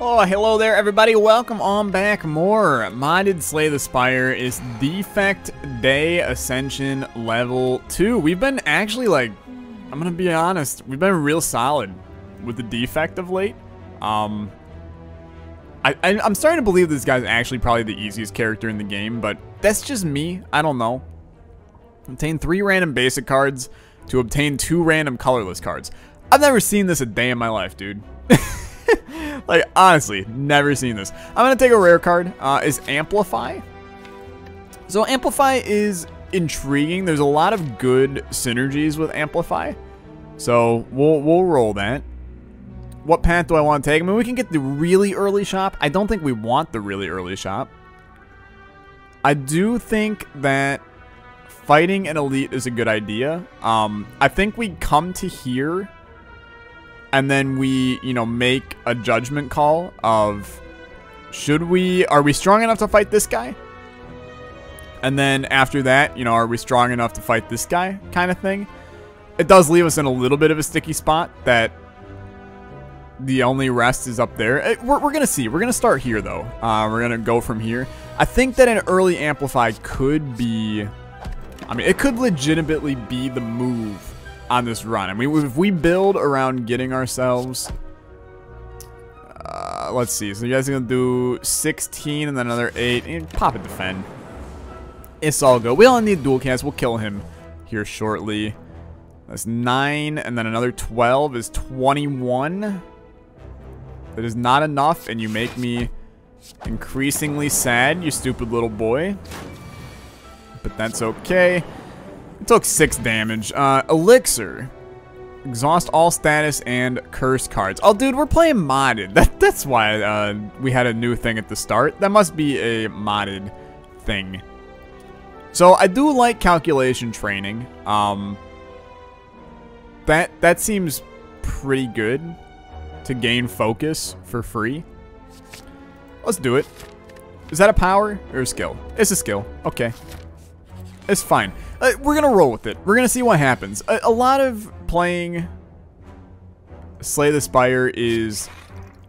Oh, hello there, everybody. Welcome on back. More modded Slay the Spire is Defect Day Ascension Level 2. We've been actually, like, I'm gonna be honest, we've been real solid with the Defect of late. I'm starting to believe this guy's actually probably the easiest character in the game, but that's just me. I don't know. Obtain 3 random basic cards to obtain 2 random colorless cards. I've never seen this a day in my life, dude. Like, honestly, never seen this. I'm gonna take a rare card. Is Amplify. So Amplify is intriguing. There's a lot of good synergies with Amplify. So we'll roll that. What path do I want to take? I mean, we can get the really early shop. I don't think we want the really early shop. I do think that fighting an elite is a good idea. I think we come to here and then we, you know, make a judgment call of are we strong enough to fight this guy? And then after that, you know, are we strong enough to fight this guy kind of thing? It does leave us in a little bit of a sticky spot that the only rest is up there. We're going to see. We're going to start here, though. We're going to go from here. I think that an early Amplify could be... I mean, it could legitimately be the move on this run. I mean, if we build around getting ourselves... let's see. So you guys are going to do 16 and then another 8. And pop it defend. It's all good. We only need dual cast. We'll kill him here shortly. That's 9 and then another 12 is 21. That is not enough, and you make me increasingly sad, you stupid little boy. But that's okay. It took 6 damage. Elixir. Exhaust all status and curse cards. Oh, dude, we're playing modded. That's why we had a new thing at the start. That must be a modded thing. So I do like calculation training. That seems pretty good to gain focus for free. Let's do it. Is that a power or a skill? It's a skill. Okay. It's fine. We're going to roll with it. We're going to see what happens. A lot of playing Slay the Spire is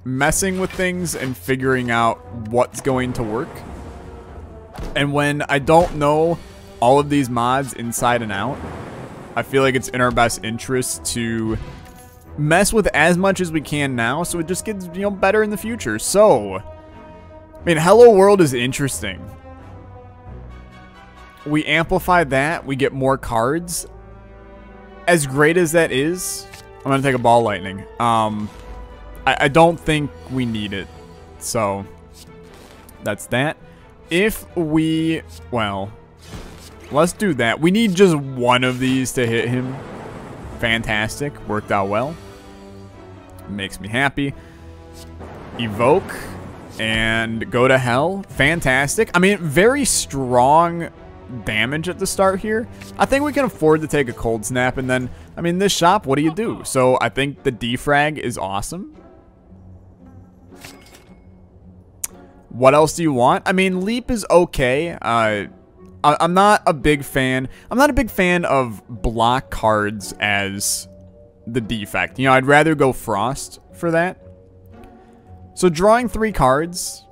messing with things and figuring out what's going to work. And when I don't know all of these mods inside and out, I feel like it's in our best interest to mess with as much as we can now, so it just gets, you know, better in the future. So, I mean, Hello World is interesting. We amplify that, we get more cards. As great as that is, I'm gonna take a ball lightning. I don't think we need it, so that's that. If we, well, let's do that. We need just one of these to hit him. Fantastic. Worked out well. Makes me happy. Evoke and go to hell. Fantastic. I mean, very strong damage at the start here. I think we can afford to take a cold snap, and then, I mean, this shop, what do you do? So I think the defrag is awesome. What else do you want? I mean, leap is okay. I'm not a big fan. I'm not a big fan of block cards as the defect. You know, I'd rather go Frost for that. So drawing 3 cards,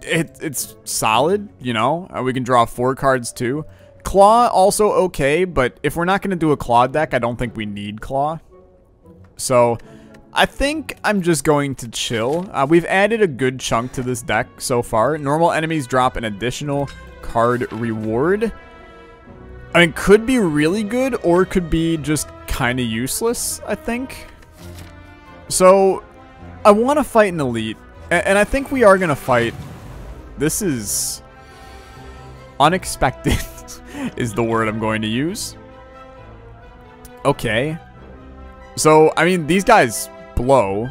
it's solid, you know. We can draw 4 cards too. Claw, also okay, but if we're not going to do a Claw deck, I don't think we need Claw. So I think I'm just going to chill. We've added a good chunk to this deck so far. Normal enemies drop an additional card reward. I mean, could be really good or could be just kind of useless, I think. So I want to fight an elite, and I think we are going to fight. This is unexpected is the word I'm going to use. Okay. So, I mean, these guys blow.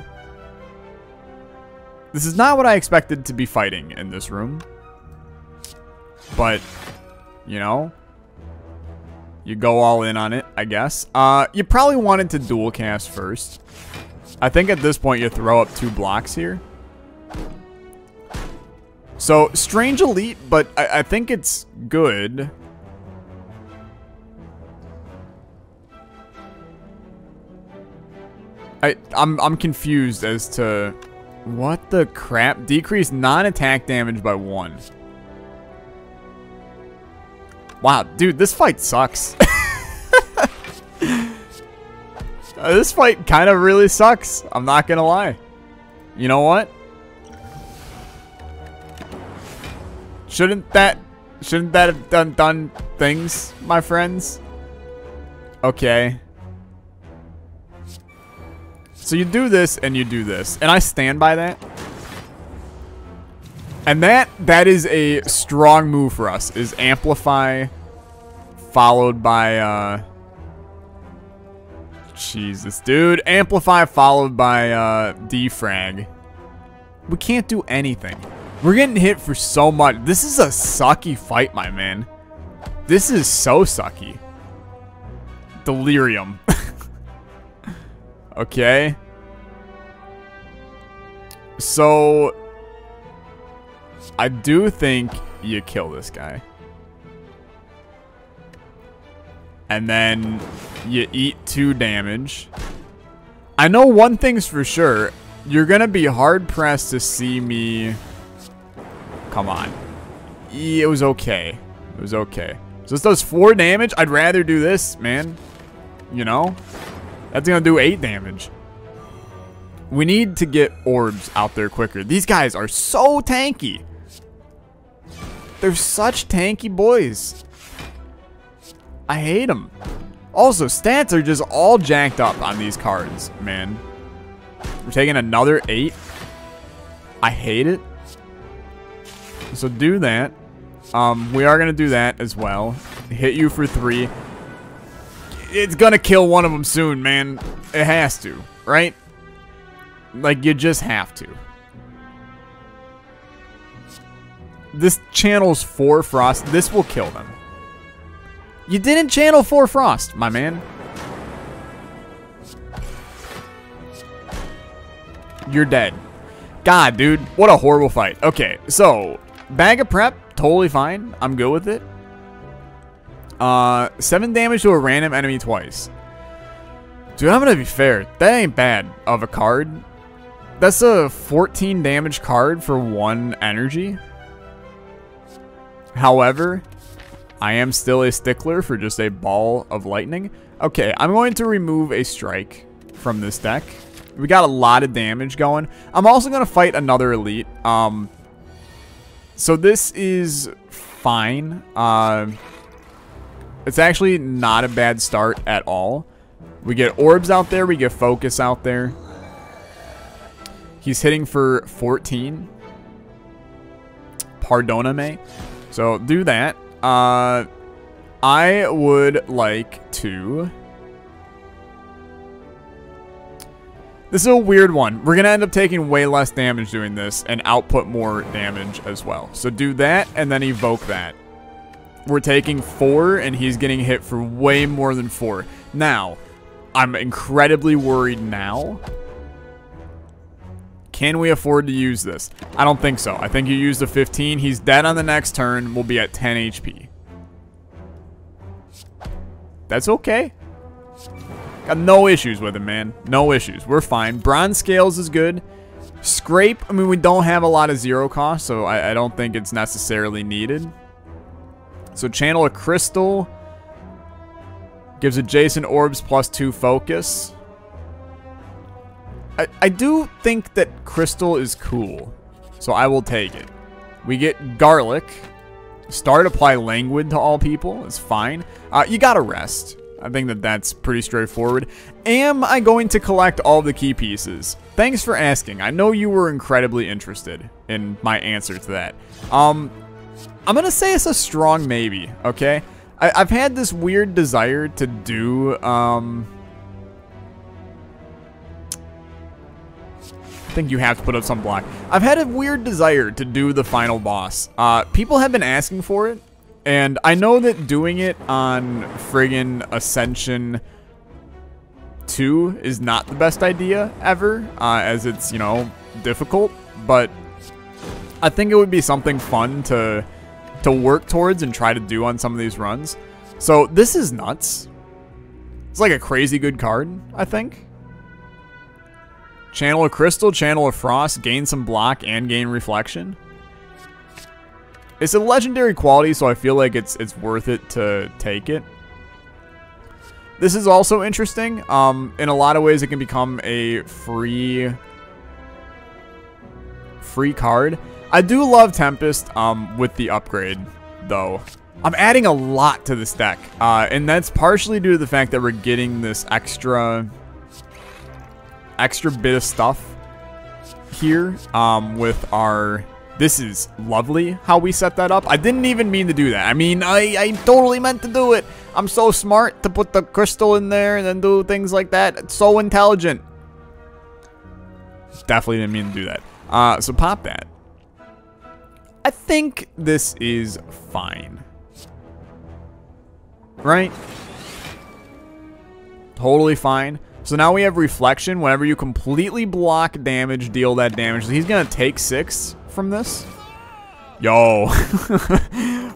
This is not what I expected to be fighting in this room. But, you know, you go all in on it, I guess. You probably wanted to dual cast first. I think at this point you throw up 2 blocks here. So, strange elite, but I think it's good. I'm confused as to What the crap? Decrease non-attack damage by 1. Wow, dude, this fight sucks. This fight kind of really sucks. I'm not gonna lie. You know what? Shouldn't that have done things, my friends? Okay. So you do this and you do this, and I stand by that. And that is a strong move for us. Is amplify followed by Jesus, dude. Amplify followed by defrag. We can't do anything. We're getting hit for so much. This is a sucky fight, my man. This is so sucky. Delirium. Okay. So I do think you kill this guy. And then you eat 2 damage. I know one thing's for sure. You're going to be hard-pressed to see me... Come on. It was okay. It was okay. So this does 4 damage. I'd rather do this, man. You know? That's going to do 8 damage. We need to get orbs out there quicker. These guys are so tanky. They're such tanky boys. I hate them. Also, stats are just all jacked up on these cards, man. We're taking another 8. I hate it. So do that. We are going to do that as well. Hit you for 3. It's going to kill one of them soon, man. It has to, right? Like, you just have to. This channels 4 Frost. This will kill them. You didn't channel 4 Frost, my man. You're dead. God, dude. What a horrible fight. Okay, so... Bag of prep, totally fine. I'm good with it. 7 damage to a random enemy twice. Dude, I'm gonna be fair. That ain't bad of a card. That's a 14 damage card for 1 energy. However, I am still a stickler for just a ball of lightning. Okay, I'm going to remove a strike from this deck. We got a lot of damage going. I'm also going to fight another elite. So this is fine. It's actually not a bad start at all. We get orbs out there. We get focus out there. He's hitting for 14. Pardoname. So do that. I would like to... This is a weird one. We're going to end up taking way less damage doing this and output more damage as well. So do that and then evoke that. We're taking 4 and he's getting hit for way more than 4. Now, I'm incredibly worried now. Can we afford to use this? I don't think so. I think you use the 15. He's dead on the next turn. We'll be at 10 HP. That's okay. Got no issues with him, man. No issues. We're fine. Bronze Scales is good. Scrape, I mean, we don't have a lot of 0 cost, so I don't think it's necessarily needed. So channel a crystal. Gives adjacent orbs +2 focus. I do think that crystal is cool, so I will take it. We get garlic. Start apply languid to all people. It's fine. You gotta rest. I think that that's pretty straightforward. Am I going to collect all the key pieces? Thanks for asking. I know you were incredibly interested in my answer to that. I'm gonna say it's a strong maybe, okay? I've had this weird desire to do, I think you have to put up some block. I've had a weird desire to do the final boss. People have been asking for it. And I know that doing it on friggin' Ascension 2 is not the best idea ever, as it's, you know, difficult. But I think it would be something fun to work towards and try to do on some of these runs. So this is nuts. It's like a crazy good card, I think. Channel of Crystal, Channel of Frost, gain some block and gain reflection. It's a legendary quality, so I feel like it's worth it to take it. This is also interesting. In a lot of ways, it can become a free card. I do love Tempest with the upgrade, though. I'm adding a lot to this deck, and that's partially due to the fact that we're getting this extra bit of stuff here with our... This is lovely how we set that up. I didn't even mean to do that. I mean, I totally meant to do it. I'm so smart to put the crystal in there and then do things like that. It's so intelligent. Definitely didn't mean to do that. So pop that. I think this is fine. Right? Totally fine. So now we have reflection. Whenever you completely block damage, deal that damage. So he's going to take 6 from this. Yo.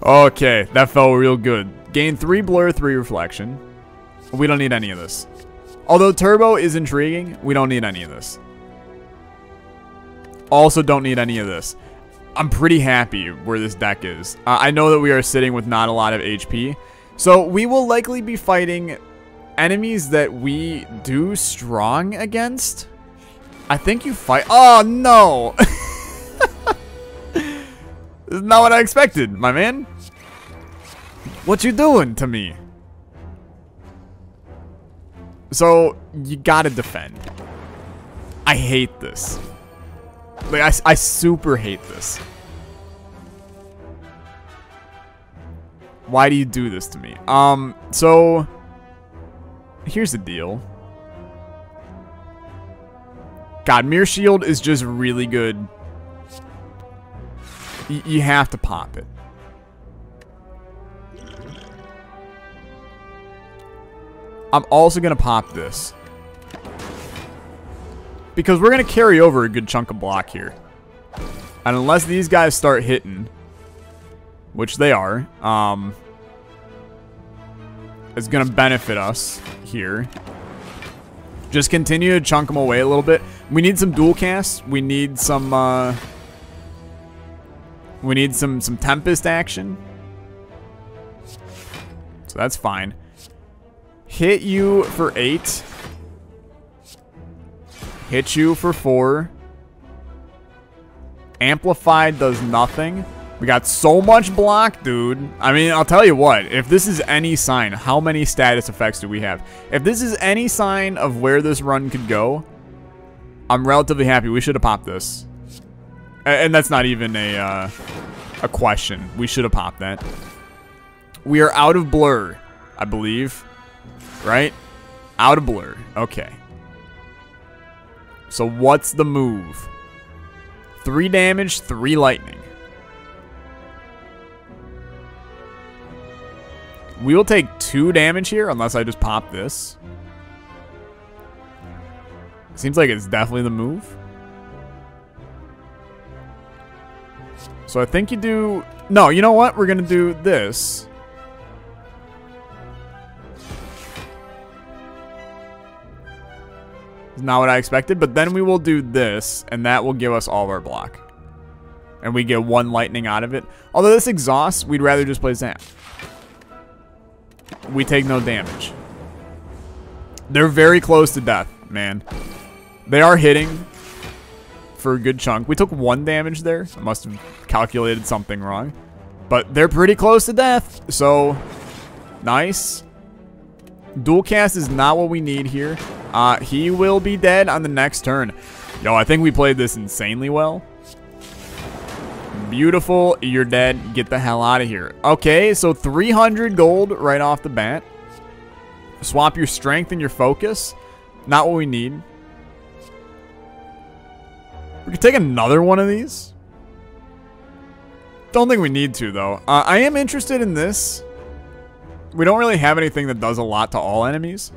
Okay, that felt real good. Gain 3 blur, 3 reflection. We don't need any of this. Although turbo is intriguing, we don't need any of this. Also don't need any of this. I'm pretty happy where this deck is. I know that we are sitting with not a lot of HP. So we will likely be fighting enemies that we do strong against. I think you fight... Oh, no! This is not what I expected, my man. What you doing to me? So, you gotta defend. I hate this. Like, I super hate this. Why do you do this to me? So... Here's the deal. God, Mirror Shield is just really good. You have to pop it. I'm also going to pop this. Because we're going to carry over a good chunk of block here. And unless these guys start hitting, which they are, it's going to benefit us here. Just continue to chunk them away a little bit. We need some dual casts. We need some Tempest action. So that's fine. Hit you for 8. Hit you for 4. Amplified does nothing. We got so much block, dude. I mean, I'll tell you what. If this is any sign, how many status effects do we have? If this is any sign of where this run could go, I'm relatively happy. We should have popped this. And that's not even a question. We should have popped that. We are out of blur, I believe. Right? Out of blur. Okay. So what's the move? 3 damage, 3 lightning. We will take 2 damage here unless I just pop this. Seems like it's definitely the move. So I think you do... No, you know what? We're going to do this. It's not what I expected, but then we will do this, and that will give us all of our block. And we get 1 lightning out of it. Although this exhausts, we'd rather just play Zap. We take no damage. They're very close to death, man. They are hitting for a good chunk. We took 1 damage there. I must have calculated something wrong. But they're pretty close to death. So, nice. Dual cast is not what we need here. He will be dead on the next turn. Yo, I think we played this insanely well. Beautiful. You're dead. Get the hell out of here. Okay, so 300 gold right off the bat. Swap your strength and your focus. Not what we need. We could take another one of these. Don't think we need to, though. I am interested in this. We don't really have anything that does a lot to all enemies.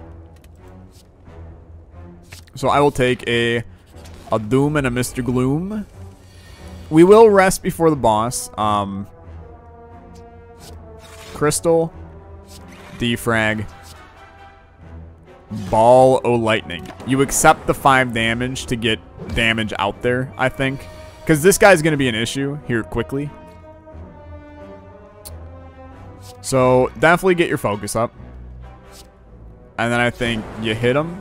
So I will take a Doom and a Mr. Gloom. We will rest before the boss. Crystal. Defrag. Ball o' Lightning. You accept the 5 damage to get damage out there, I think. Because this guy's going to be an issue here quickly. So, definitely get your focus up. And then I think you hit him.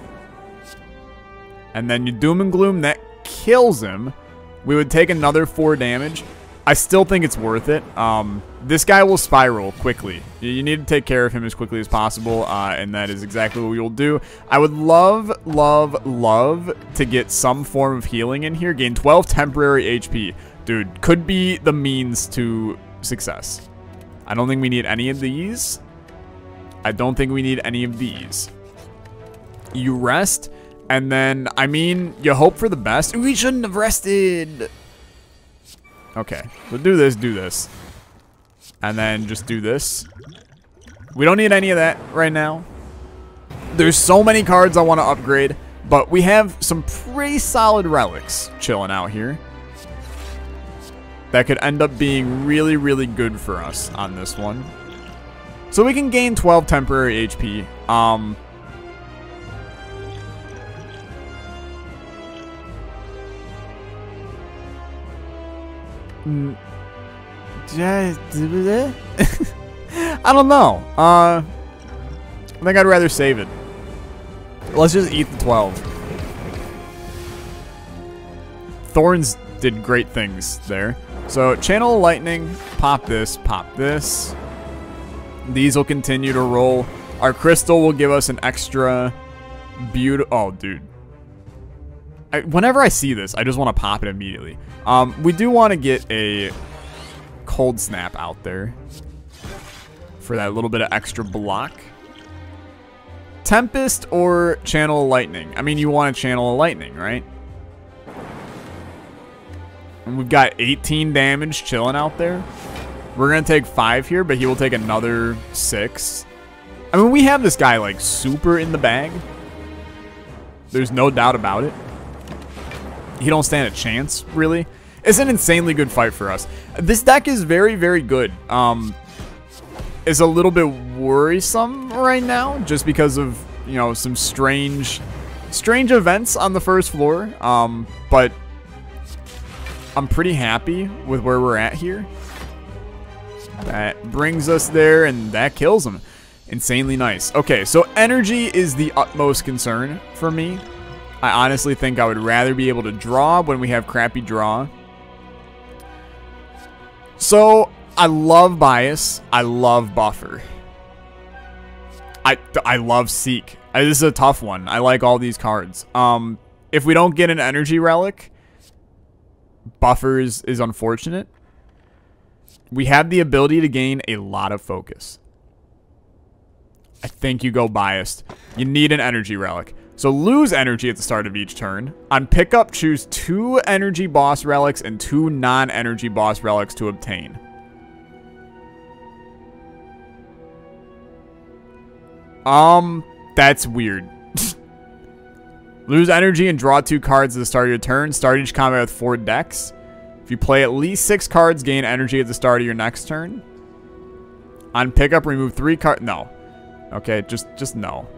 And then you Doom and Gloom. That kills him. We would take another 4 damage. I still think it's worth it. This guy will spiral quickly. You need to take care of him as quickly as possible, and that is exactly what we will do. I would love, love, love to get some form of healing in here. Gain 12 temporary HP. Dude, could be the means to success. I don't think we need any of these. I don't think we need any of these. You rest, and then, I mean, you hope for the best. We shouldn't have rested. Okay, so do this. And then just do this. We don't need any of that right now. There's so many cards I want to upgrade, but we have some pretty solid relics chilling out here that could end up being really, really good for us on this one. So we can gain 12 temporary HP. I don't know. I think I'd rather save it. Let's just eat the 12. Thorns did great things there. So, Channel Lightning, pop this, pop this. These will continue to roll. Our crystal will give us an extra beautiful... Oh, dude. Whenever I see this, I just want to pop it immediately. We do want to get a Cold Snap out there for that little bit of extra block. Tempest or Channel Lightning? I mean, you want to Channel Lightning, right? And we've got 18 damage chilling out there. We're going to take 5 here, but he will take another 6. I mean, we have this guy, like, super in the bag. There's no doubt about it. He don't stand a chance, really. It's an insanely good fight for us. This deck is very, very good. It's a little bit worrisome right now, just because of, you know, some strange events on the first floor. But I'm pretty happy with where we're at here. That brings us there, and that kills him. Insanely nice. Okay, so energy is the utmost concern for me. I honestly think I would rather be able to draw when we have crappy draw. So, I love Bias. I love Buffer. I love Seek. This is a tough one. I like all these cards. If we don't get an Energy Relic, Buffer is unfortunate. We have the ability to gain a lot of focus. I think you go Biased. You need an Energy Relic. So lose energy at the start of each turn. On pickup, choose 2 energy boss relics and 2 non-energy boss relics to obtain. That's weird. Lose energy and draw 2 cards at the start of your turn. Start each combat with 4 decks. If you play at least 6 cards, gain energy at the start of your next turn. On pickup, remove 3 cards. No. Okay, just no.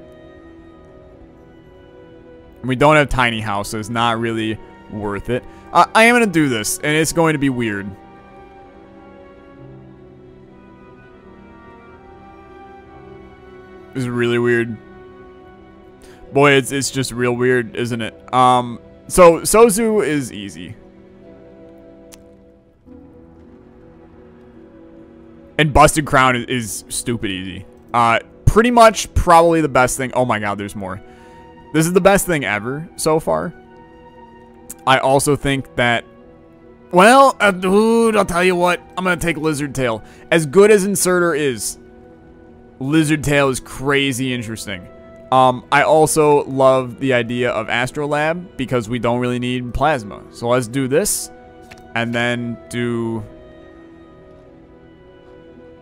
We don't have tiny house, so it's not really worth it. I am going to do this, and it's going to be weird. This is really weird. Boy, it's just real weird, isn't it? So Sozu is easy. And Busted Crown is stupid easy. Pretty much probably the best thing. Oh my god, there's more. This is the best thing ever so far. I also think that... Well, dude, I'll tell you what. I'm going to take Lizard Tail. As good as Inserter is, Lizard Tail is crazy interesting. I also love the idea of Astrolab because we don't really need Plasma. So let's do this. And then do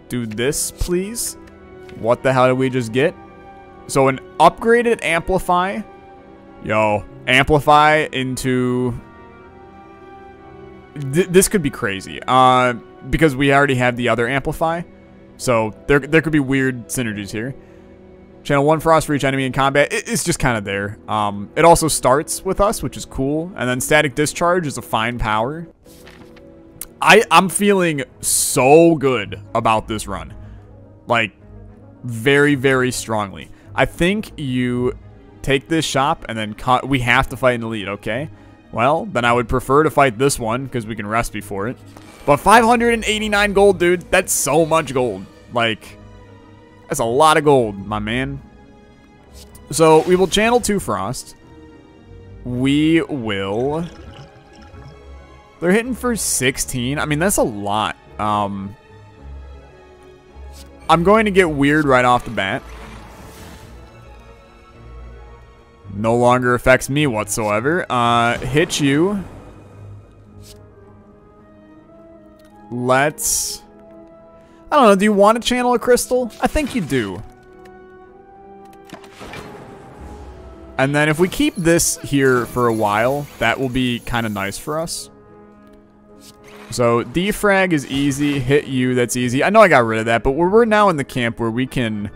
this, please. What the hell did we just get? So an upgraded Amplify. Yo, Amplify into... This could be crazy. Because we already have the other Amplify. So there could be weird synergies here. Channel 1 Frost for each enemy in combat. It's just kind of there. It also starts with us, which is cool. And then Static Discharge is a fine power. I'm feeling so good about this run. Like, very, very strongly. I think you take this shop and then we have to fight an elite, okay? Well, then I would prefer to fight this one because we can rest before it. But 589 gold, dude. That's so much gold. Like... That's a lot of gold, my man. So, we will channel 2 Frost. We will... They're hitting for 16. I mean, that's a lot. I'm going to get weird right off the bat. No longer affects me whatsoever. Hit you. Let's... I don't know, do you want to channel a crystal? I think you do. And then if we keep this here for a while, that will be kind of nice for us. So, defrag is easy. Hit you, that's easy. I know I got rid of that, but we're now in the camp where we can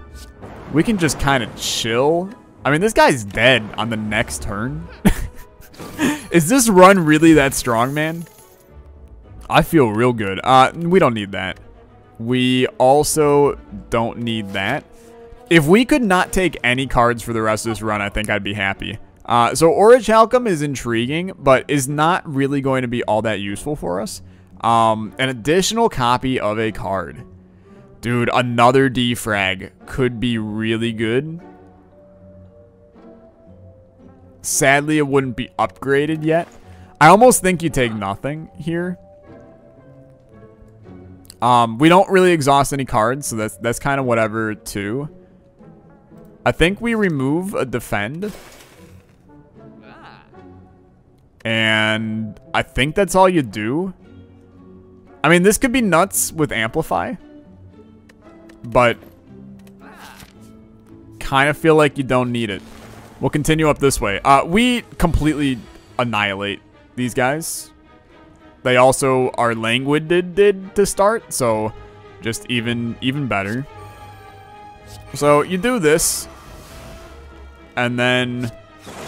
just kind of chill. I mean, this guy's dead on the next turn. Is this run really that strong, man? I feel real good. We don't need that. We also don't need that. If we could not take any cards for the rest of this run, I think I'd be happy. So Orichalcum is intriguing, but is not really going to be all that useful for us. An additional copy of a card. Dude, another defrag could be really good. Sadly, it wouldn't be upgraded yet. I almost think you take nothing here. We don't really exhaust any cards, so that's kind of whatever too. I think we remove a defend. And I think that's all you do. I mean, this could be nuts with Amplify. But kind of feel like you don't need it. We'll continue up this way. We completely annihilate these guys. They also are languid to start, so just even better. So you do this, and then,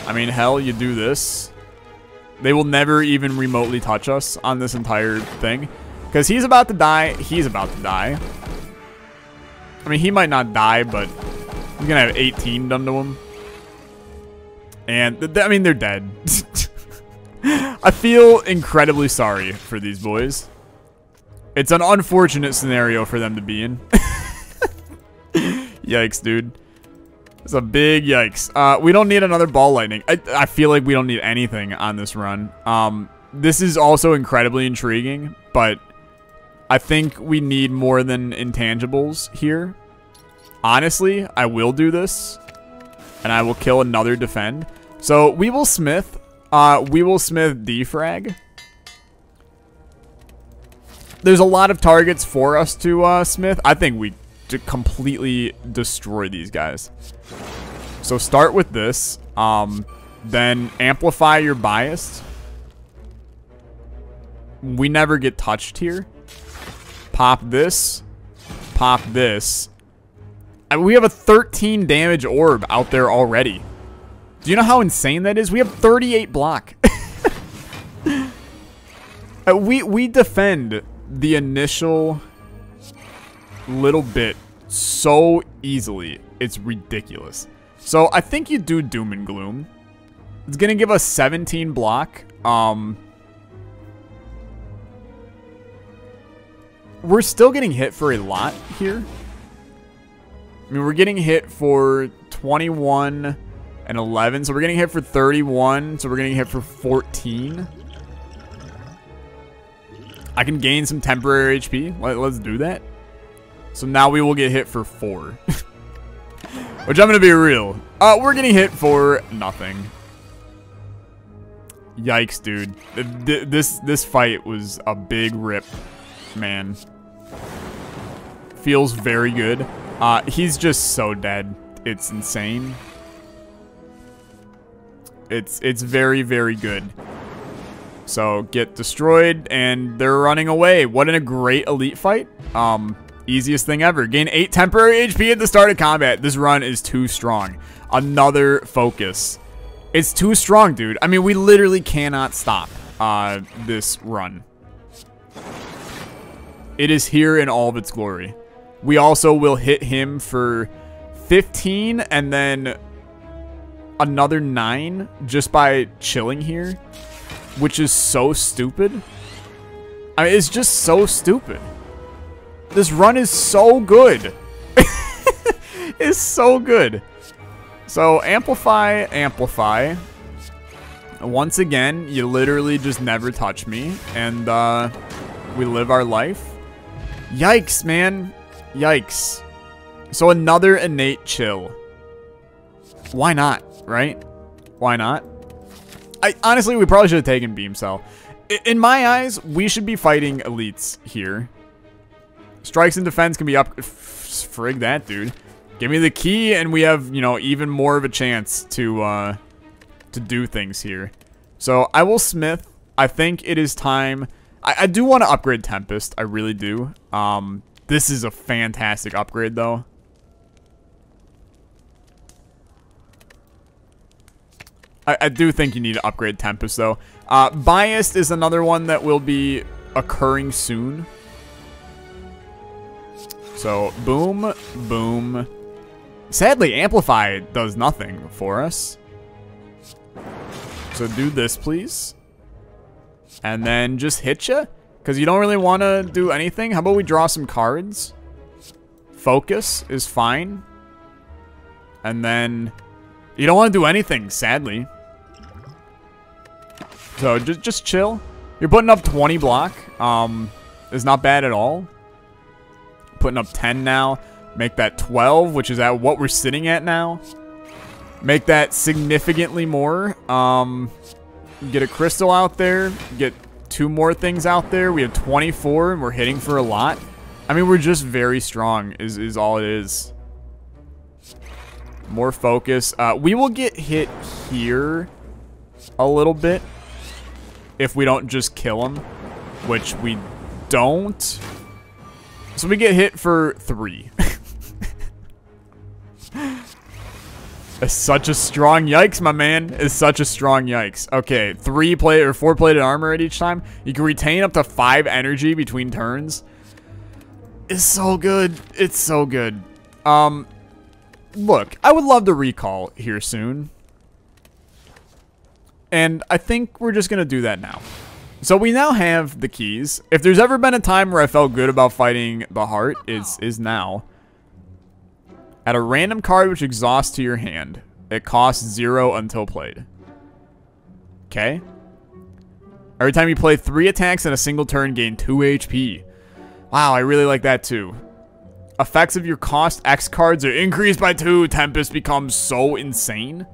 I mean, hell, you do this. They will never even remotely touch us on this entire thing, because he's about to die. He's about to die. I mean, he might not die, but he's gonna have 18 done to him, and I mean, they're dead. I feel incredibly sorry for these boys. It's an unfortunate scenario for them to be in. Yikes, dude. It's a big yikes. We don't need another ball lightning. I feel like we don't need anything on this run. This is also incredibly intriguing, but I think we need more than intangibles here. Honestly, I will do this, and I will kill another defend. So we will smith. We will smith defrag. There's a lot of targets for us to smith. I think we completely destroy these guys. So start with this. Then amplify your bias. We never get touched here. Pop this. Pop this. And we have a 13 damage orb out there already. Do you know how insane that is? We have 38 block. We defend the initial little bit so easily. It's ridiculous. So I think you do Doom and Gloom. It's going to give us 17 block. We're still getting hit for a lot here. I mean, we're getting hit for 21... and 11, so we're getting hit for 31, so we're getting hit for 14. I can gain some temporary HP. Let's do that. So now we will get hit for 4. Which I'm going to be real. We're getting hit for nothing. Yikes, dude. This fight was a big rip, man. Feels very good. He's just so dead. It's insane. It's very, very good. So get destroyed, and they're running away. What a great elite fight. Easiest thing ever. Gain 8 temporary HP at the start of combat. This run is too strong. Another focus. It's too strong, dude. I mean, we literally cannot stop this run. It is here in all of its glory. We also will hit him for 15 and then another 9 just by chilling here, which is so stupid. I mean, it's just so stupid. This run is so good. It's so good. So amplify, amplify. Once again, you literally just never touch me, and we live our life. Yikes, man. Yikes. So another innate chill. Why not, right? Why not? Honestly, we probably should have taken Beam Cell. In my eyes, we should be fighting elites here. Strikes and defense can be up. Frig that, dude. Give me the key, and we have, you know, even more of a chance to do things here. So I will smith. I think it is time. I do want to upgrade Tempest. I really do. This is a fantastic upgrade, though. I do think you need to upgrade Tempest, though. Biased is another one that will be occurring soon. So, boom, boom. Sadly, Amplify does nothing for us. So do this, please. And then just hit ya. Because you don't really want to do anything. How about we draw some cards? Focus is fine. And then you don't want to do anything, sadly. So just chill. You're putting up 20 block. Is not bad at all. Putting up 10 now. Make that 12, which is at what we're sitting at now. Make that significantly more. Get a crystal out there. Get 2 more things out there. We have 24 and we're hitting for a lot. I mean, we're just very strong is all it is. More focus. We will get hit here a little bit if we don't just kill him, which we don't. So we get hit for 3. It's such a strong yikes, my man. It's such a strong yikes. Okay, 4-plated armor at each time. You can retain up to 5 energy between turns. It's so good. It's so good. Look, I would love to recall here soon. And I think we're just gonna do that now. So we now have the keys. If there's ever been a time where I felt good about fighting the heart, is now. Add a random card which exhausts to your hand. It costs 0 until played. Okay. Every time you play 3 attacks in a single turn, gain 2 HP. Wow, I really like that too. Effects of your cost X cards are increased by 2. Tempest becomes so insane.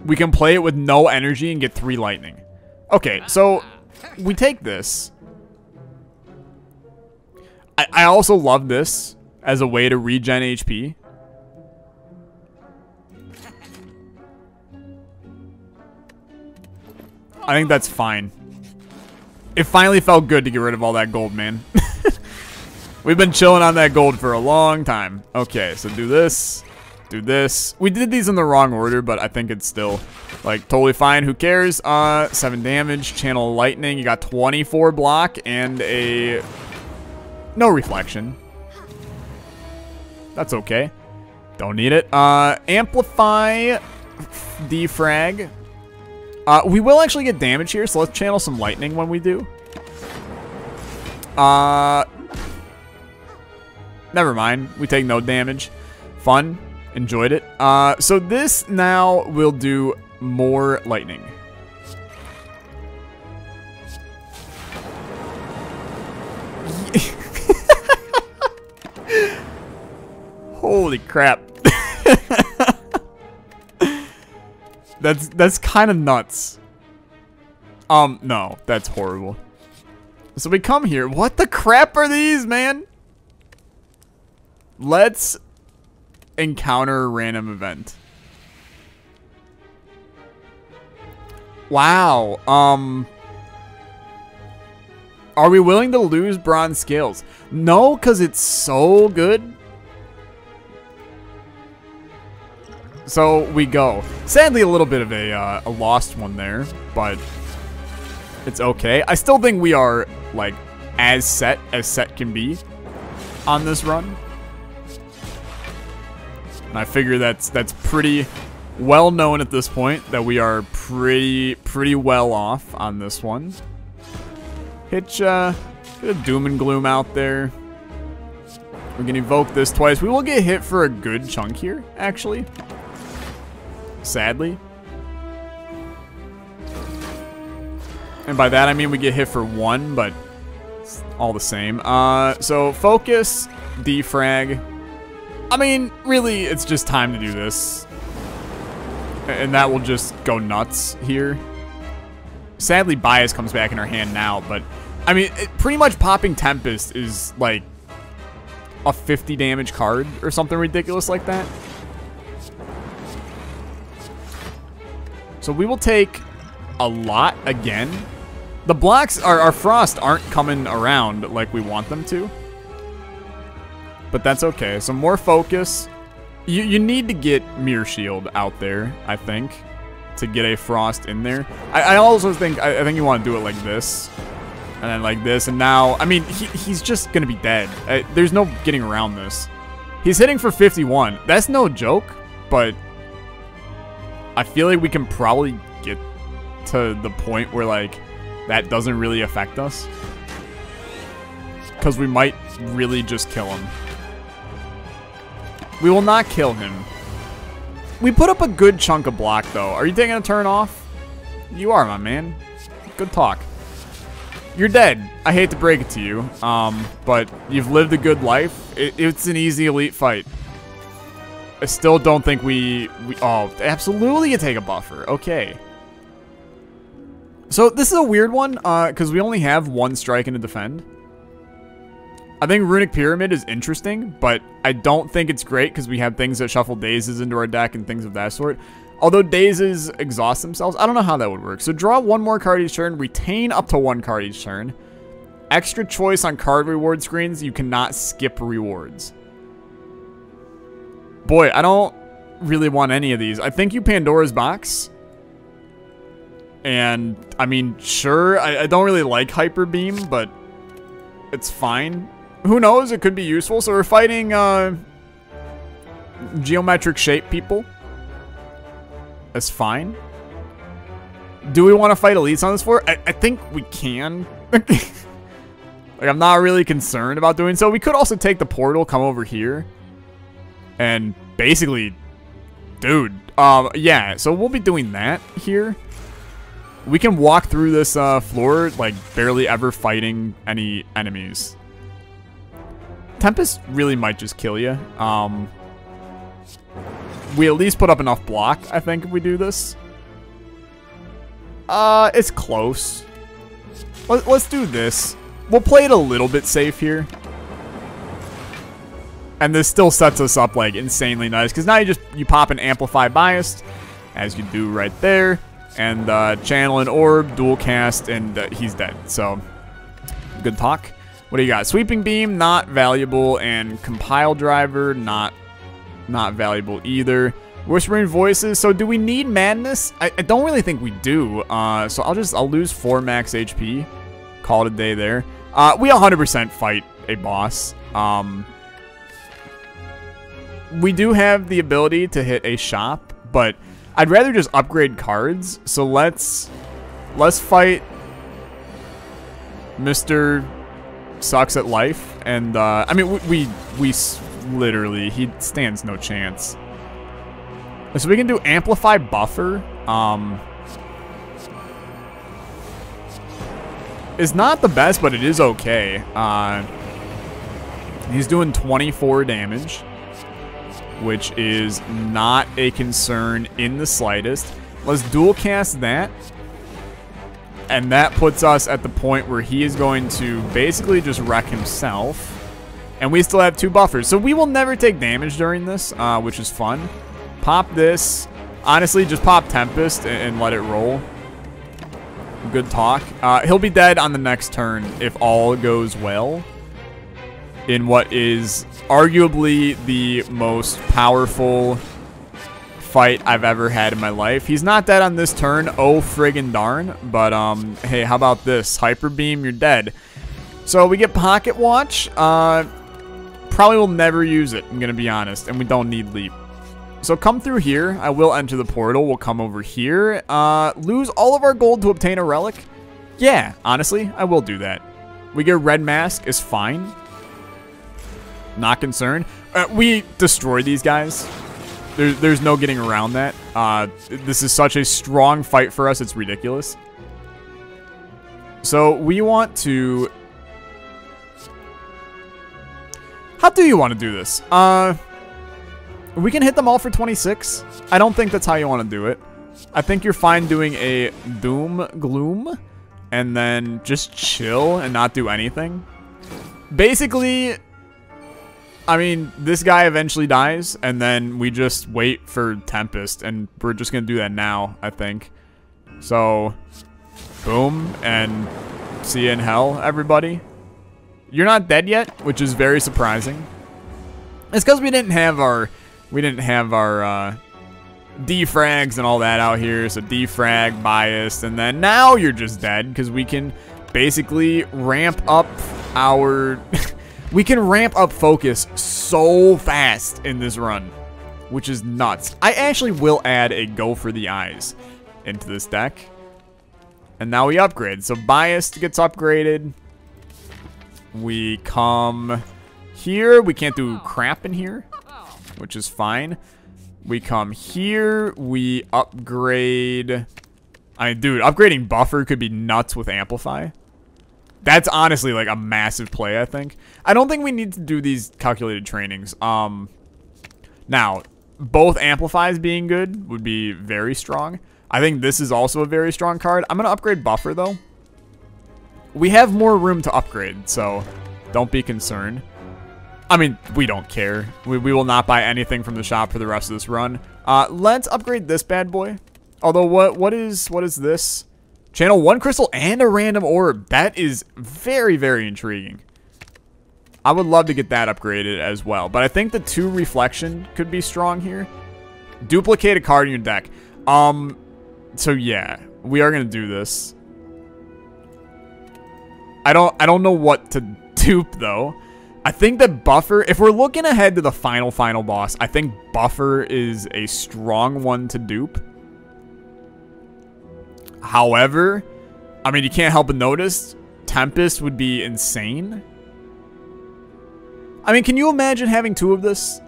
We can play it with no energy and get 3 lightning. Okay, so we take this. I also love this as a way to regen HP. I think that's fine. It finally felt good to get rid of all that gold, man. We've been chilling on that gold for a long time. Okay, so do this. Do this. We did these in the wrong order, but I think it's still, like, totally fine. Who cares? 7 damage. Channel lightning. You got 24 block and a... no reflection. That's okay. Don't need it. Amplify. Defrag. We will actually get damage here, so let's channel some lightning when we do. Never mind. We take no damage. Fun. Enjoyed it. So this now will do more lightning. Holy crap. That's kind of nuts. No, that's horrible. So we come here. What the crap are these, man? Let's encounter a random event. Wow. Are we willing to lose bronze scales? No, because it's so good. So we go. Sadly, a little bit of a lost one there, but it's okay. I still think we are, like, as set can be on this run. And I figure that's pretty well known at this point that we are pretty well off on this one. Hitch, get a doom and gloom out there. We're gonna evoke this twice. We will get hit for a good chunk here, actually. Sadly. And by that I mean we get hit for one, but it's all the same. So focus, defrag. I mean, really, it's just time to do this. And that will just go nuts here. Sadly, Bias comes back in our hand now, but I mean, pretty much popping Tempest is like a 50 damage card or something ridiculous like that. So we will take a lot again. The blocks, our frost aren't coming around like we want them to. But that's okay. So more focus. You need to get Mirror Shield out there, I think, to get a frost in there. I also think, I think you want to do it like this. And then like this. And now, I mean, he's just going to be dead. There's no getting around this. He's hitting for 51. That's no joke, but I feel like we can probably get to the point where, like, that doesn't really affect us. Because we might really just kill him. We will not kill him. We put up a good chunk of block, though. Are you taking a turn off? You are, my man. Good talk. You're dead. I hate to break it to you, but you've lived a good life. It's an easy elite fight. I still don't think we oh, absolutely you take a buffer. Okay. So this is a weird one, because we only have one strike and a defend. I think Runic Pyramid is interesting, but I don't think it's great because we have things that shuffle Dazes into our deck and things of that sort. Although Dazes exhaust themselves, I don't know how that would work. So draw one more card each turn, retain up to one card each turn. Extra choice on card reward screens, you cannot skip rewards. Boy, I don't really want any of these. I think you Pandora's Box. And, I mean, sure, I don't really like Hyper Beam, but it's fine. Who knows? It could be useful. So we're fighting geometric shape people. That's fine. Do we want to fight elites on this floor? I think we can. Like, I'm not really concerned about doing so. We could also take the portal, come over here. And basically, dude, yeah, so we'll be doing that here. We can walk through this floor, like, barely ever fighting any enemies. Tempest really might just kill you. We at least put up enough block, I think, if we do this. It's close. Let's do this. We'll play it a little bit safe here. And this still sets us up, like, insanely nice. Because now you pop an Amplify Biased, as you do right there. And channel an orb, dual cast, and he's dead. So, good talk. What do you got? Sweeping Beam, not valuable. And Compile Driver, not valuable either. Whispering Voices. So, do we need Madness? I don't really think we do. So, I'll lose 4 max HP. Call it a day there. We 100% fight a boss. We do have the ability to hit a shop, but I'd rather just upgrade cards. So let's fight Mr. Sucks at Life, and I mean we literally, he stands no chance. So we can do Amplify Buffer. It's not the best, but it is okay. He's doing 24 damage. Which is not a concern in the slightest. Let's dual cast that. And that puts us at the point where he is going to basically just wreck himself. And we still have 2 buffers. So we will never take damage during this, which is fun. Pop this. Honestly, just pop Tempest and let it roll. good talk. He'll be dead on the next turn if all goes well. In what is arguably the most powerful fight I've ever had in my life. He's not dead on this turn. Oh, friggin' darn. But, hey, how about this? Hyper Beam, you're dead. So we get Pocket Watch. Probably will never use it, I'm going to be honest. And we don't need Leap. So come through here. I will enter the portal. We'll come over here. Lose all of our gold to obtain a relic. Yeah, honestly, I will do that. We get Red Mask is fine. Not concerned. We destroy these guys. There's no getting around that. This is such a strong fight for us. It's ridiculous. So we want to... How do you want to do this? We can hit them all for 26. I don't think that's how you want to do it. I think you're fine doing a Doom Gloom and then just chill and not do anything. Basically, I mean, this guy eventually dies and then we just wait for Tempest and we're just going to do that now, I think. So, boom, and see you in hell, everybody. You're not dead yet, which is very surprising. It's because we didn't have our defrags and all that out here. So defrag, biased, and then now you're just dead because we can basically ramp up our we can ramp up focus so fast in this run, which is nuts. I actually will add a Go for the Eyes into this deck. And now we upgrade. So biased gets upgraded. We come here. We can't do crap in here, which is fine. We come here. We upgrade. I mean, dude, upgrading Buffer could be nuts with Amplify. That's honestly like a massive play, I think. I don't think we need to do these calculated trainings. Now, both Amplifies being good would be very strong. I think this is also a very strong card. I'm going to upgrade Buffer, though. We have more room to upgrade, so don't be concerned. I mean, we don't care. We will not buy anything from the shop for the rest of this run. Let's upgrade this bad boy. Although, what is this? Channel 1 crystal and a random orb. That is very, very intriguing. I would love to get that upgraded as well. But I think the 2 reflection could be strong here. Duplicate a card in your deck. So yeah, we are gonna do this. I don't know what to dupe though. I think that Buffer, if we're looking ahead to the final boss, I think Buffer is a strong one to dupe. However, I mean, you can't help but notice Tempest would be insane. I mean, can you imagine having 2 of this?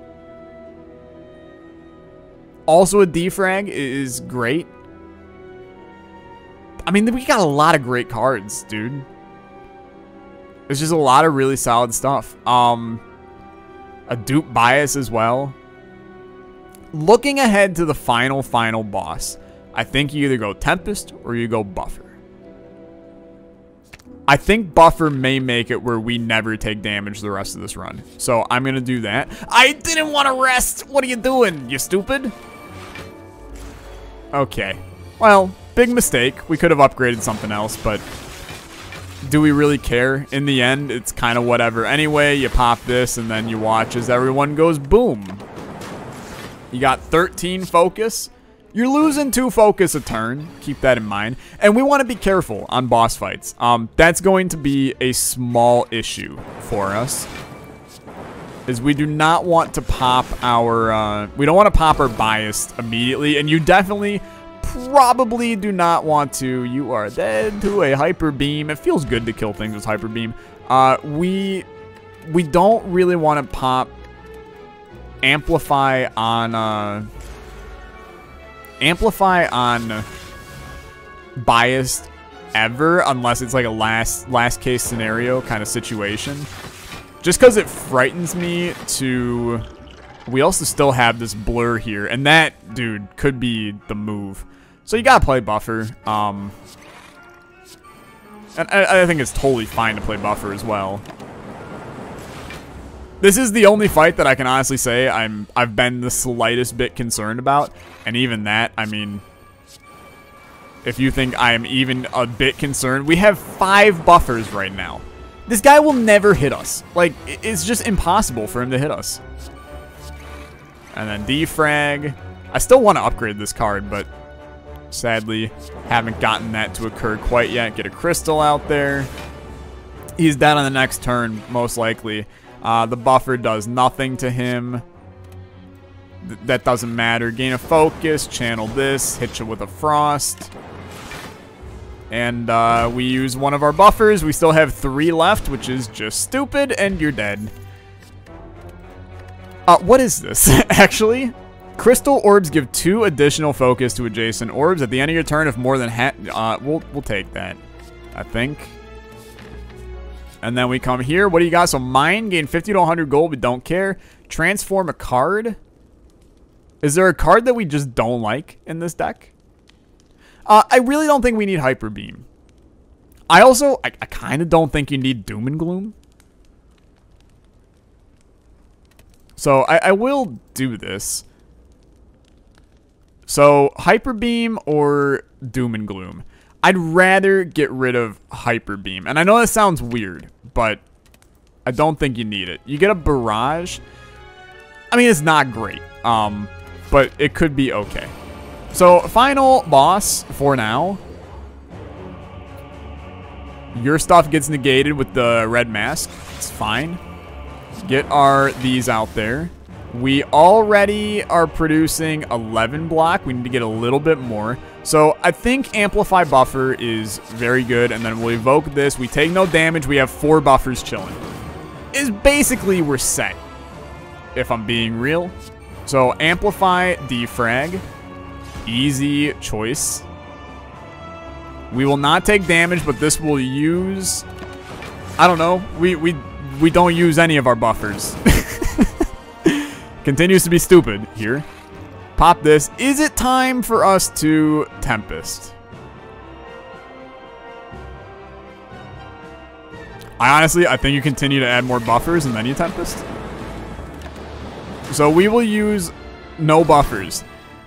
Also, a defrag is great. I mean, we got a lot of great cards, dude. It's just a lot of really solid stuff. A dupe bias as well. Looking ahead to the final boss, I think you either go Tempest or you go Buffer. I think Buffer may make it where we never take damage the rest of this run. So I'm going to do that. I didn't want to rest. What are you doing, you stupid? Okay. Well, big mistake. We could have upgraded something else, but do we really care? In the end, it's kind of whatever. Anyway, you pop this and then you watch as everyone goes boom. You got 13 focus. You're losing 2 focus a turn. Keep that in mind. And we want to be careful on boss fights. That's going to be a small issue for us. Is we do not want to pop our... we don't want to pop our biased immediately. And you definitely probably do not want to... You are dead to a Hyper Beam. It feels good to kill things with Hyper Beam. We don't really want to pop Amplify on... Amplify on biased ever, unless it's like a last case scenario kind of situation. Just because it frightens me to... We also still have this blur here, and that, dude, could be the move. So you gotta play Buffer. And I think it's totally fine to play Buffer as well. This is the only fight that I can honestly say I've been the slightest bit concerned about. And even that, I mean, if you think I am even a bit concerned. We have 5 buffers right now. This guy will never hit us. Like, it's just impossible for him to hit us. And then defrag. I still want to upgrade this card, but sadly haven't gotten that to occur quite yet. Get a crystal out there. He's dead on the next turn, most likely. The buffer does nothing to him. That doesn't matter. Gain a focus, channel this, hit you with a frost. And we use one of our buffers. We still have 3 left, which is just stupid, and you're dead. What is this, actually? Crystal orbs give 2 additional focus to adjacent orbs at the end of your turn if more than we'll take that, I think. And then we come here. What do you got? So mine, gain 50 to 100 gold. We don't care. Transform a card. Is there a card that we just don't like in this deck? I really don't think we need Hyper Beam. I kind of don't think you need Doom and Gloom. So I will do this. So Hyper Beam or Doom and Gloom. I'd rather get rid of Hyper Beam. And I know that sounds weird, but I don't think you need it. You get a Barrage. I mean, it's not great, but it could be okay. So, final boss for now. Your stuff gets negated with the red mask. It's fine. Get these out there. We already are producing 11 block. We need to get a little bit more. So I think Amplify Buffer is very good. And then we'll evoke this. We take no damage. We have 4 buffers chilling. Is basically we're set, if I'm being real. So Amplify, Defrag. Easy choice. We will not take damage, but this will use... I don't know. We don't use any of our buffers. Continues to be stupid here. Pop this. Is it time for us to Tempest? I think you continue to add more buffers and then you Tempest. So we will use no buffers.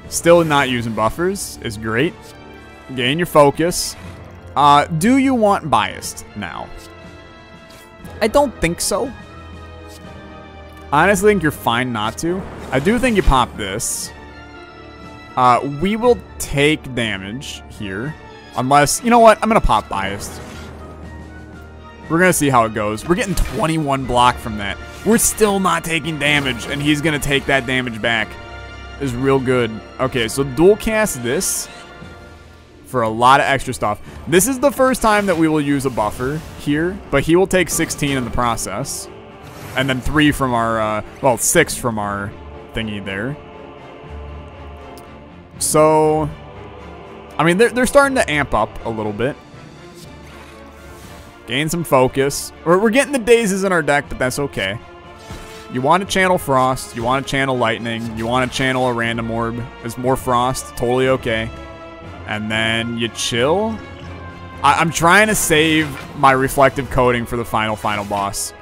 Still not using buffers is great. Gain your focus. Do you want Biased now? I don't think so. I honestly think you're fine not to. I do think you pop this. We will take damage here. Unless, you know what? I'm going to pop Biased. We're going to see how it goes. We're getting 21 block from that. We're still not taking damage, and he's going to take that damage back. Is real good. Okay, so dual cast this for a lot of extra stuff. This is the first time that we will use a buffer here, but he will take 16 in the process. And then 3 from our, well, 6 from our thingy there. So, I mean, they're starting to amp up a little bit. Gain some focus. We're getting the dazes in our deck, but that's okay. You want to channel Frost. You want to channel Lightning. You want to channel a random orb. There's more Frost. Totally okay. And then you chill. I'm trying to save my reflective coating for the final boss.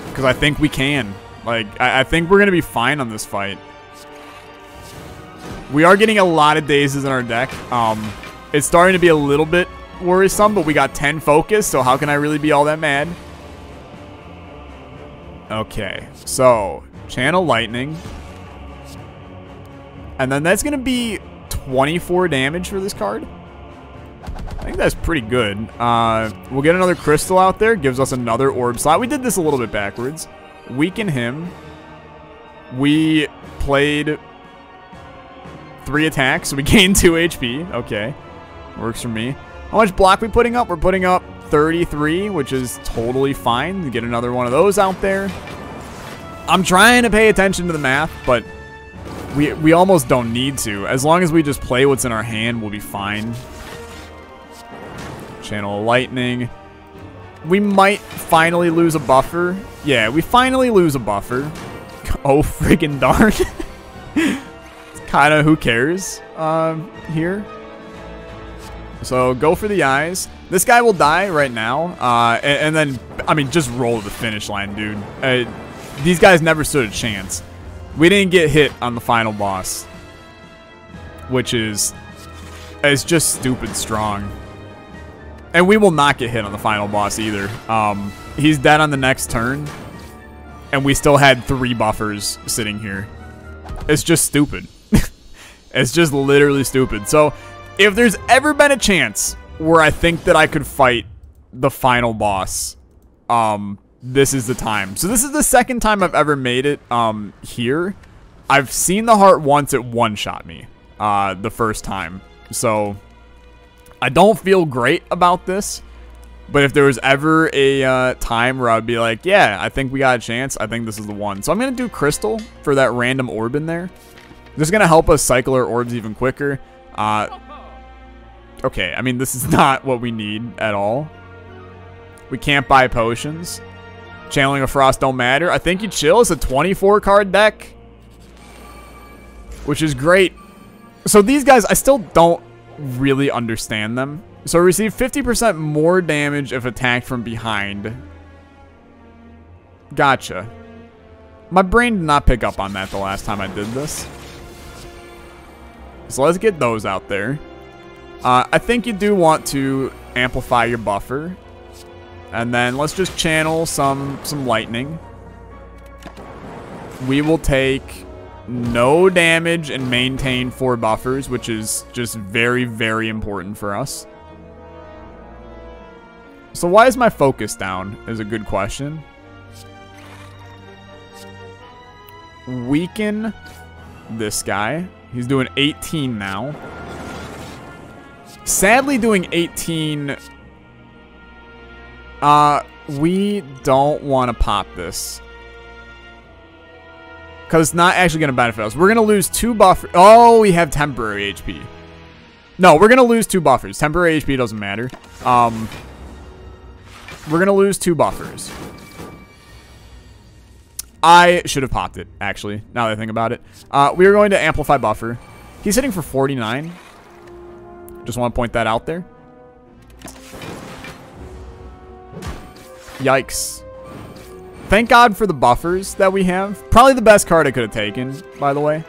Because I think we can. Like, I think we're going to be fine on this fight. We are getting a lot of dazes in our deck. It's starting to be a little bit worrisome, but we got 10 focus, so how can I really be all that mad? Okay, so channel Lightning. And then that's going to be 24 damage for this card. I think that's pretty good. We'll get another crystal out there. Gives us another orb slot. We did this a little bit backwards. Weaken him. We played 3 attacks, so we gained 2 HP. Okay. Works for me. How much block are we putting up? We're putting up 33, which is totally fine. To get another one of those out there. I'm trying to pay attention to the math, but we almost don't need to. As long as we just play what's in our hand, we'll be fine. Channel Lightning. We might finally lose a buffer. Yeah, we finally lose a buffer. Oh, friggin' darn. It's kind of who cares here. So go for the eyes. This guy will die right now. And then, I mean, just roll to the finish line, dude. These guys never stood a chance. We didn't get hit on the final boss, which is is just stupid strong. And we will not get hit on the final boss either. He's dead on the next turn. And we still had 3 buffers sitting here. It's just stupid. It's just literally stupid. So, if there's ever been a chance where I think that I could fight the final boss, this is the time. So this is the second time I've ever made it here. I've seen the heart once. It one-shot me the first time. So I don't feel great about this. But if there was ever a time where I'd be like, yeah, I think we got a chance, I think this is the one. So I'm going to do Crystal for that random orb in there. This is going to help us cycle our orbs even quicker. Okay, I mean, this is not what we need at all. We can't buy potions. Channeling of Frost don't matter. I think you chill. It's a 24 card deck, which is great. So these guys, I still don't really understand them. So receive 50% more damage if attacked from behind. Gotcha. My brain did not pick up on that the last time I did this. So let's get those out there. I think you do want to amplify your buffer. And then let's just channel some lightning. We will take no damage and maintain 4 buffers, which is just very, very important for us. So why is my focus down is a good question. Weaken this guy. He's doing 18 now. Sadly, doing 18... we don't want to pop this. Because it's not actually going to benefit us. We're going to lose 2 buffers. Oh, we have temporary HP. No, we're going to lose 2 buffers. Temporary HP doesn't matter. We're going to lose 2 buffers. I should have popped it, actually, now that I think about it. We are going to amplify buffer. He's hitting for 49. Just want to point that out there. Yikes. Thank God for the buffers that we have. Probably the best card I could have taken, by the way.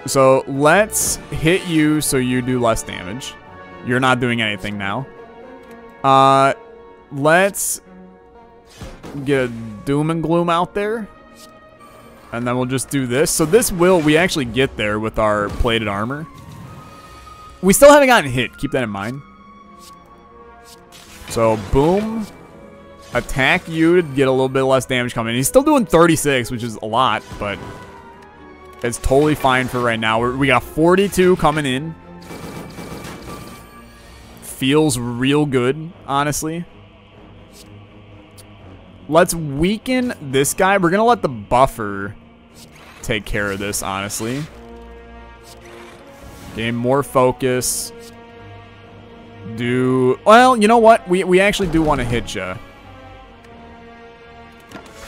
So let's hit you so you do less damage. You're not doing anything now. Let's get a Doom and Gloom out there. And then we'll just do this. So this will, we actually get there with our plated armor. We still haven't gotten hit. Keep that in mind. So, boom. Attack you to get a little bit less damage coming in. He's still doing 36, which is a lot, but it's totally fine for right now. We got 42 coming in. Feels real good, honestly. Let's weaken this guy. We're going to let the buffer take care of this, honestly. Gain more focus. Well, you know what? We actually do want to hit you.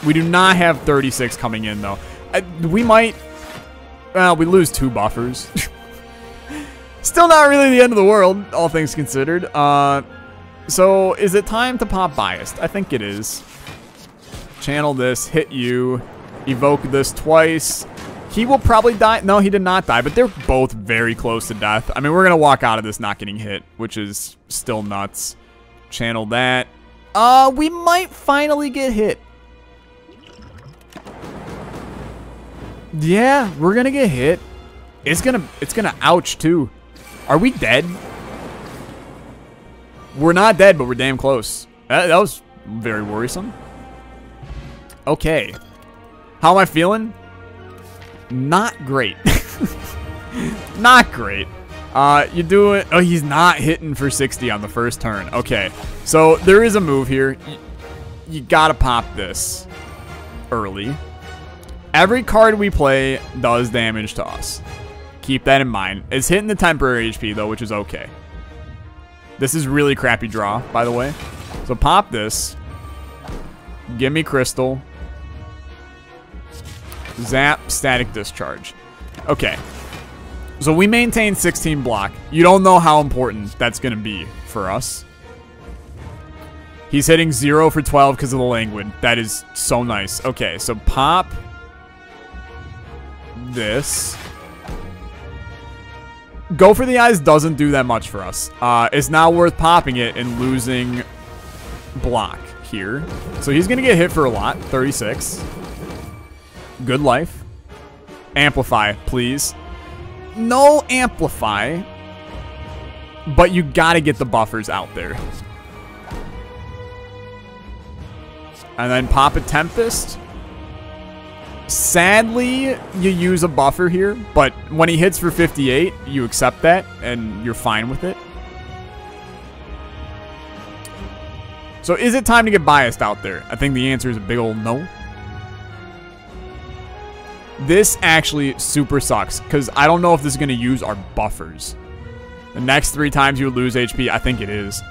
We do not have 36 coming in, though. We might... Well, we lose 2 buffers. Still not really the end of the world, all things considered. So, is it time to pop Biased? I think it is. Channel this, hit you, evoke this twice. He will probably die. No, he did not die, but they're both very close to death. I mean, we're going to walk out of this not getting hit, which is still nuts. Channel that. We might finally get hit. Yeah, we're going to get hit. It's gonna ouch, too. Are we dead? We're not dead, but we're damn close. That was very worrisome. Okay. How am I feeling? Not great. Not great. You do it. Oh, he's not hitting for 60 on the first turn. Okay. So there is a move here. You gotta pop this early. Every card we play does damage to us. Keep that in mind. It's hitting the temporary HP, though, which is okay. This is really crappy draw, by the way. So pop this. Give me Crystal. Zap, Static Discharge. Okay. So we maintain 16 block. You don't know how important that's going to be for us. He's hitting 0 for 12 because of the Languid. That is so nice. Okay, so pop this. Go for the eyes doesn't do that much for us. It's not worth popping it and losing block here. So he's going to get hit for a lot. 36. Good life. Amplify, please. No amplify. But you got to get the buffers out there. And then pop a Tempest. Sadly, you use a buffer here, but when he hits for 58, you accept that, and you're fine with it. So is it time to get biased out there? I think the answer is a big old no. This actually super sucks, because I don't know if this is going to use our buffers. The next 3 times you lose HP, I think it is.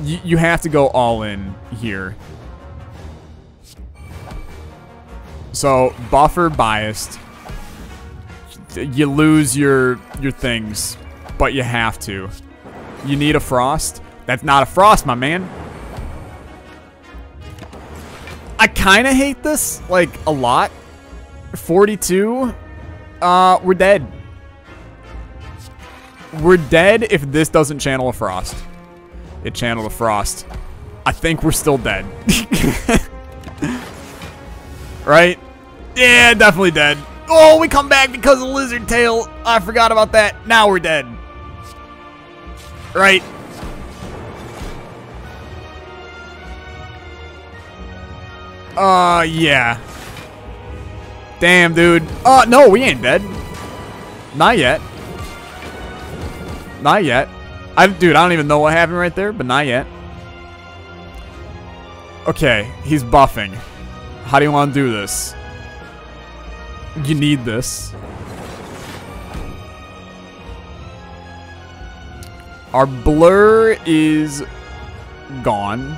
You have to go all in here. So, buffer biased. You lose your things, but you have to. You need a frost. That's not a frost, my man. I kind of hate this, like, a lot. 42. We're dead. We're dead if this doesn't channel a frost. It channeled a frost. I think we're still dead. Right? Yeah, definitely dead. Oh, we come back because of Lizard Tail. I forgot about that. Now we're dead. Right? Yeah. Damn, dude. No, we ain't dead. Not yet. Not yet. Dude, I don't even know what happened right there, but not yet. Okay, he's buffing. How do you want to do this? You need this. Our blur is gone,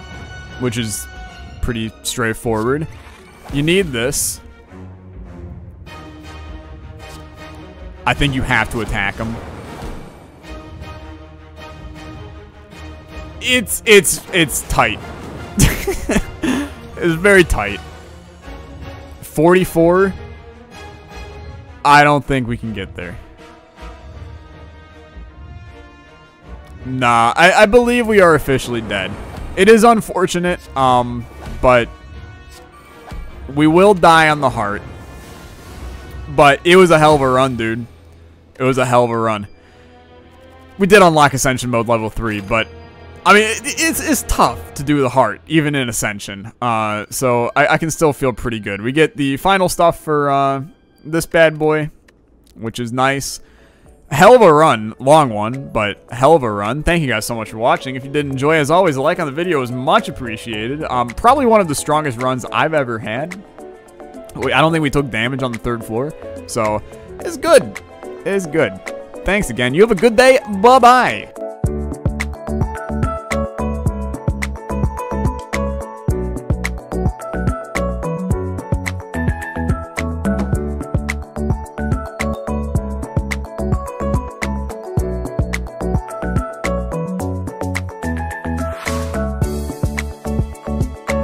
which is pretty straightforward. You need this. I think you have to attack him. It's tight. It's very tight. 44. I don't think we can get there. Nah, I believe we are officially dead. It is unfortunate, but we will die on the heart. But it was a hell of a run, dude. It was a hell of a run. We did unlock Ascension Mode level 3, but I mean, it's tough to do the heart, even in Ascension. So I can still feel pretty good. We get the final stuff for this bad boy, which is nice. Hell of a run. Long one, but hell of a run. Thank you guys so much for watching. If you did enjoy, as always, a like on the video is much appreciated. Probably one of the strongest runs I've ever had. I don't think we took damage on the 3rd floor, so it's good. It's good. Thanks again. You have a good day. Bye-bye.